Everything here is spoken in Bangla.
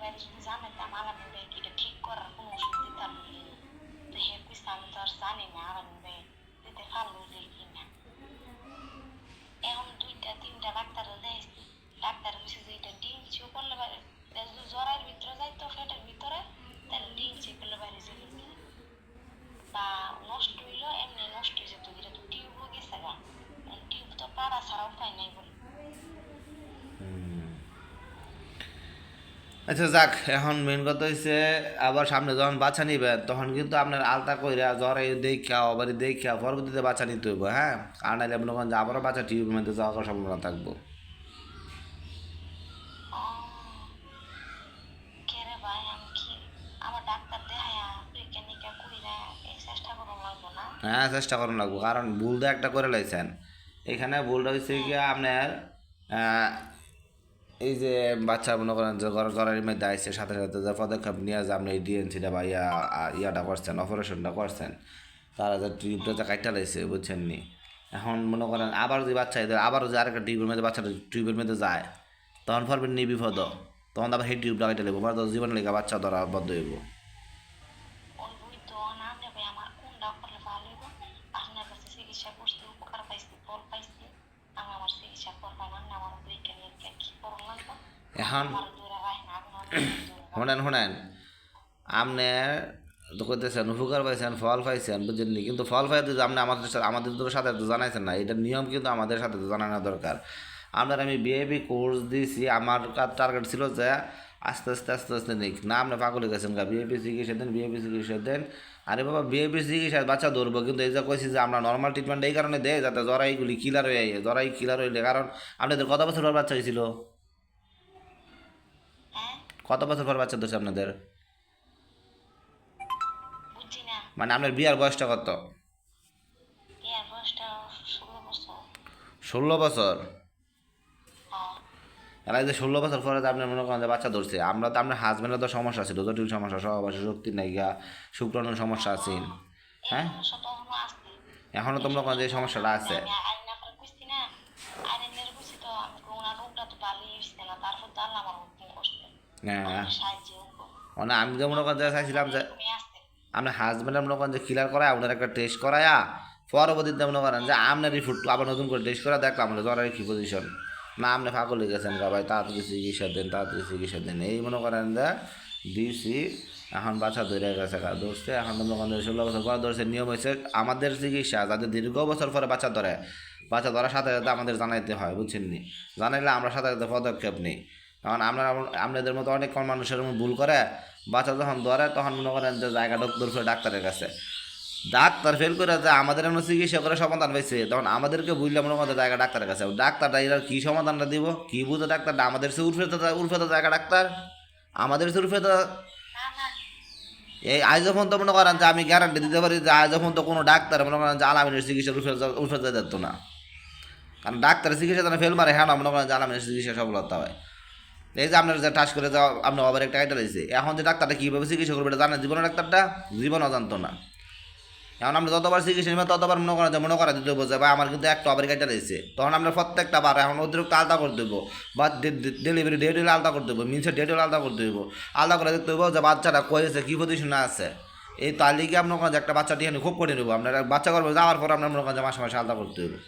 বাইরে যদি জানাইতাম আলামিন ভাই কি এটা ঠিক করার কোনো ওষুধ দিতাম তো হে কইছে আমি তো আর জানি না আলামিন ভাই দিতে পারলো কি না। এখন 2টা 3টা ডাক্তারও দেখাইছি, ডাক্তার কইছে যে এটা ডিএনসিও করলে পারে, এটা যদি জ্বরের ভিতরে যাইতো পেটের ভিতরে তাহলে ডিএনসি করলে বাইরে চলে গেল বা নষ্ট হইলো, এমনি নষ্ট হয়ে যেত, এটা তো টিউবও গেছে গা, টিউব তো পাড়া ছাড়া উপায় নাই বলে। আচ্ছা যাক, এখন মেন কথা হচ্ছে আবার সামনে যখন বাচ্চা নিবেন তখন কিন্তু আপনার আলতা কইরা জ্বর দেখা আবার দেখা পরবর্তীতে বাচ্চা নিতে হইব, হ্যাঁ, আর নাইলে মনে করেন যে আবারও বাচ্চা টিউবের মধ্যে যাওয়ার সম্ভাবনা থাকবো। কে রে ভাই, আমি কি আমার ডাক্তার দেখায়া পরীক্ষা নিরীক্ষা কইরা এই চেষ্টা করুন লাগবো না? হ্যাঁ, চেষ্টা করুন লাগবো, কারণ ভুল তো একটা করে লাইছেন। এখানে ভুলটা হচ্ছে গিয়ে আপনার এই যে বাচ্চা মনে করেন যে ঘরের মধ্যে আসছে সাথে সাথে যে পদক্ষেপ নিয়ে যে আপনি এই ডিএনসিটা বা ইয়াটা করছেন, অপারেশনটা করছেন, তারা যে টিউবটা যে কাটটা লাইছে বুঝছেন নি। এখন মনে করেন আবার যদি বাচ্চা এদের আবারও যে আরেকটা টিউবের মধ্যে বাচ্চাটা টিউবের মধ্যে যায় তখন পড়বেন নি বিপদ, তখন আবার সেই টিউবটা কাটে লাগবো, মানে জীবন লেগে বাচ্চা ধরা বদ্ধ হইব। ওই বই তো না রে ভাই, আমার কোনটা করলে ভালো হইব? আপনার কাছে চিকিৎসা করছি, উপকার পাইছি, ফল পাইছি, আমি আমার চিকিৎসা করবেন না, আমার পরীক্ষা নিরীক্ষা কি করুন লাগবো? এখন আমার দূরে রাখ না, আপনার শোনেন শোনেন, আপনি তো করতেছেন উপকার পাইছেন ফল পাইছেন বুঝছেন, কিন্তু ফল পাইতে যে আপনি আমাদের তো সাথে তো জানাইছেন না, এটার নিয়ম কিন্তু আমাদের সাথে তো জানানো দরকার। আপনার আমি বিএবি কোর্স দিয়েছি, আমার টার্গেট ছিল যে আস্তে আস্তে আস্তে আস্তে নিক না, আপনি পাগলে গেছেন গা, বিএপি চিকিৎসা দেন বিএপি চিকিৎসা দেন। আরে বাবা, বিএপি চিকিৎসা বাচ্চা ধরবো, কিন্তু এই যে কইছি যে আমরা নর্মাল ট্রিটমেন্ট এই কারণে দেয় যাতে জরাইগুলি কিলার হয়ে যায়, জরাই কিলার হইলে, কারণ আপনাদের কত বছর পর বাচ্চা হয়েছিল, হ্যাঁ কত বছর পর বাচ্চা ধরছে আপনাদের, বুঝছি না। মানে আপনার বিয়ার বয়সটা কত? বিয়ার বয়সটা 16 বছর। 16 বছর? হ্যাঁ এরা যে 16 বছর পরে যে আপনার মনে করেন যে বাচ্চা ধরছে, আমরা তো আপনার হাজব্যান্ডের তো সমস্যা ছিল, জটিল সমস্যা, সহবাসী শক্তি নাই গা, শুক্রাণুর সমস্যা আছে, এই হ্যাঁ, সমস্যা তো এখনো আছে। এখনও তো এই মনে করেন যে সমস্যা এই তো এখনো সমস্যাটা আছে, আছে। আমি আইন আপনার বুঝছি না, আইনের বুঝছি তো, আমি ওনার রোগটা তো ভালোই হচ্ছে না, তারপর তো আল্লাহ আমার হুকুম করছে হ্যাঁ, আমার সাহায্য হুকুম, মানে আমি যে মনে করেন যে চাইছিলাম যে এরকমই আছে। আপনার হাজব্যান্ডের মনে করেন যে ক্লিয়ার করায় ওনার একটা টেস্ট করায়া পরবর্তীতে মনে করেন যে আপনার রিপোর্ট আবার নতুন করে টেস্ট করা দেখলাম জ্বরের কী পজিশন, না আপনি পাগল হয়ে গেছেন গা ভাই, তাড়াতাড়ি চিকিৎসা দেন তাড়াতাড়ি চিকিৎসা দেন, এই মনে করেন যে দিছি। এখন বাচ্চা ধরে গেছে ধরছে, এখন তো মনে করেন 16 বছর পরে ধরছে। নিয়ম হয়েছে আমাদের চিকিৎসা যাদের দীর্ঘ বছর পরে বাচ্চা ধরে, বাচ্চা ধরার সাথে সাথে আমাদের জানাইতে হয় বুঝছেন নি, জানাইলে আমরা সাথে সাথে পদক্ষেপ নিই। কারণ আপনাদের মতো অনেক কম মানুষের ভুল করে, বাচ্চা যখন ধরে তখন মনে করেন যে জায়গা দৌড় করে ডাক্তারের কাছে, ডাক্তার ফেল করে যে আমাদের এমন চিকিৎসা করে সমাধান পাইছে, তখন আমাদেরকে বুঝলে মনে করেন জায়গা ডাক্তারের কাছে, ডাক্তারটা এরা কী সমাধানটা দিব, কী বুঝে ডাক্তারটা, আমাদের সে উর্ফে তো জায়গা ডাক্তার, আমাদের সে উর্ফে তো না না এই আজ যখন তো মনে করেন যে আমি গ্যারান্টি দিতে পারি যে আজ যখন তো কোনো ডাক্তার মনে করেন যে আলামিনের চিকিৎসা উর্ফে যেত না, কারণ ডাক্তারের চিকিৎসা যেন ফেল মারে, হ্যাঁ না মনে করেন যে আলামিনের চিকিৎসা সফলতা হয়। এই যে আপনার যে টাচ করে যাওয়া আপনি আবার একটা কাইটা রয়েছে, এখন যে ডাক্তারটা কীভাবে চিকিৎসা করবে এটা জানেন, জীবনের ডাক্তারটা জীবন অজান্ত না। এখন আমরা যতবার চিকিৎসা নেবেন ততবার মনে করা দিতে হবে যে ভাই আমার কিন্তু একটা আবার কাইটা রয়েছে, তখন আমরা প্রত্যেকটা বার এখন অতিরিক্ত আলাদা করে দেবো, বা ডেলিভারি ডেট হলে আলাদা করে দেবো, মিনসের ডেট হলে আলাদা করে দেবো, আলাদা করে দেখতে হবো যে বাচ্চাটা কয়েছে কী পজিশনে আছে। এই তার লিগে আপনার যে একটা বাচ্চা দিয়ে খুব কঠিন নেবো, আপনার বাচ্চা করবো যাওয়ার পর আপনার মনে করেন যে মাসে মাসে আলাদা করতে হবে।